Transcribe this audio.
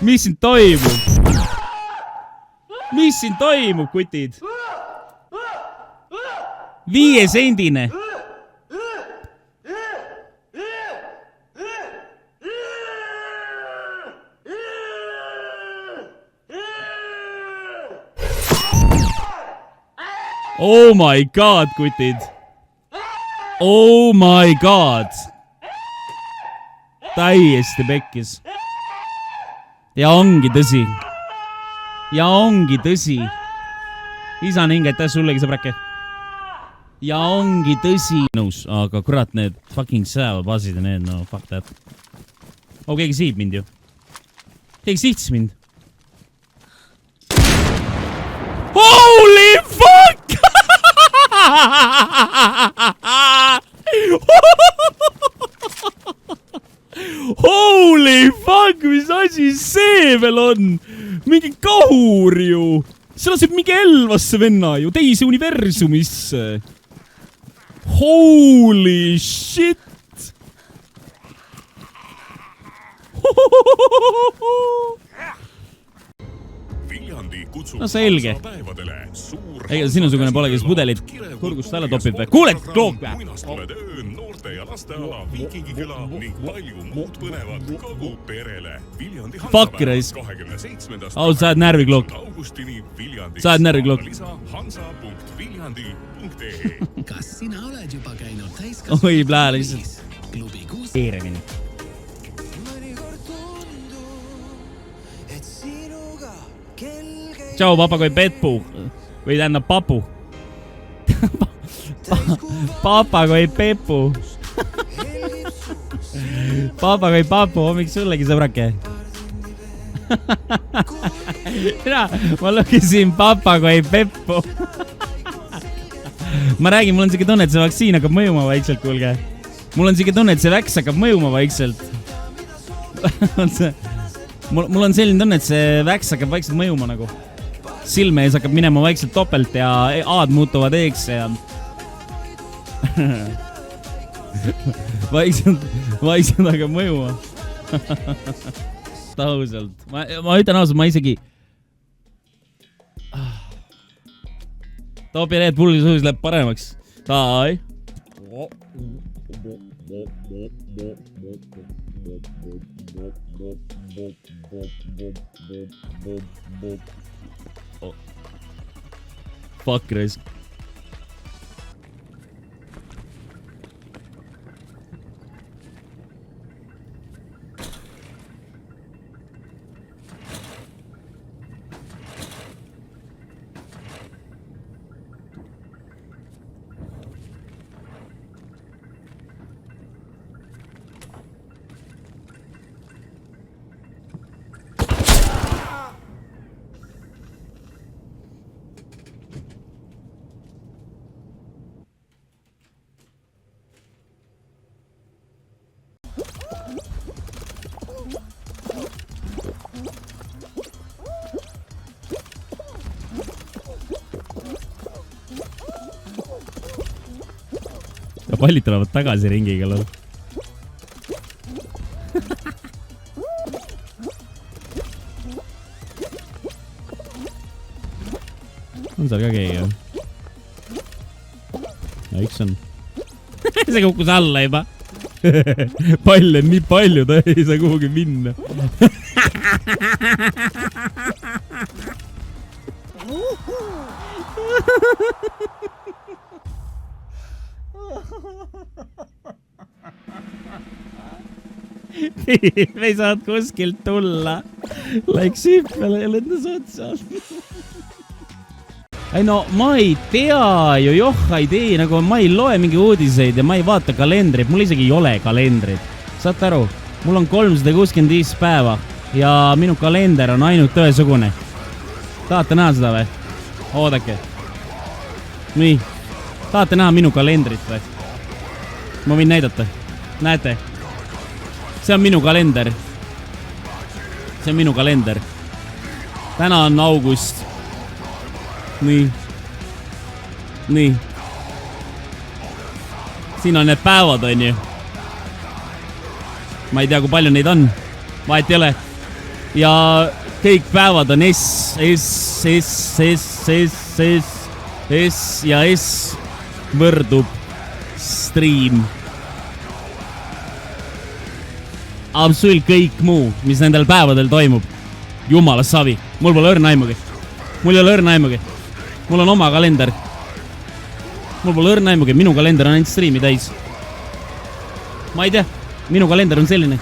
Mis siin toimub? Mis siin toimub, kutid? 5 sendine. Oh my god, kutid. Oh my god. Täiesti pekkis. Ja ongi tõsi. Ja ongi tõsi. Isan hinge, aitäh sullegi, sõbrake. Ja ongi tõsi. Nõus, aga kurat, need fucking sõjaväebaasid ja need, no fuck that. Oh, keegi siib mind ju. Keegi sihtis mind. Holy fuck! Holy fuck, mis asi see veel on? Mingi kahur ju. See laseb mingi Elvasse venna ju, teise universumisse. Holy shit. No selge. Ega sinusugune pole, kes pudelit kurgust alla topib või? Kuule, klook või? Fuck rais. Au, sa oled närviklook. Sa oled närviklook. Kas sina oled juba käinud täiskasvanud? Oi, plää lihtsalt. Eeremini. Tšau, papagoi Petpu. Või tähendab papu. Papagoi Pepu. Papagoi papu, hommik sullegi, sõbrake. Ma lugesin papagoi Peppu. Ma räägin, mul on siuke tunne, et see vaktsiin hakkab mõjuma vaikselt, kuulge. Mul on siuke tunne, et see väks hakkab mõjuma vaikselt. Mul on selline tunne, et see väks hakkab vaikselt mõjuma nagu. Silme ees hakkab minema vaikselt topelt ja A-d muutuvad E-ks ja vaikselt hakkab mõjuma. Tausalt. Ma ütlen ausalt, ma isegi Toopi Red Bulli suus läheb paremaks. Tai. Fuck risk. Ja pallid tulevad tagasi ringiga lol. On seal ka keegi või? Ja üks on. See kukkus alla juba. Pall on nii palju, ta ei saa kuhugi minna. Me ei saanud kuskilt tulla. Läks hüppele ja lendas otsa. Ei no, ma ei tea ju, ei tee, nagu ma ei loe mingi uudiseid ja ma ei vaata kalendrit. Mul isegi ei ole kalendrit. Saate aru? Mul on 365 päeva ja minu kalender on ainult ühesugune. Tahate näha seda või? Oodake. Nii. Tahate näha minu kalendrit või? Ma võin näidata. Näete? See on minu kalender. See on minu kalender. Täna on august. Nii. Nii. Siin on need päevad, on ju. Ma ei tea, kui palju neid on. Vahet ei ole. ja kõik päevad on S ja S võrdub stream. Absoluut kõik muu, mis nendel päevadel toimub. Jumala savi. Mul pole õrna aimugi. Mul ei ole õrna aimugi. Mul on oma kalender. Mul pole õrna aimugi. Minu kalender on ainult streami täis. Ma ei tea. Minu kalender on selline.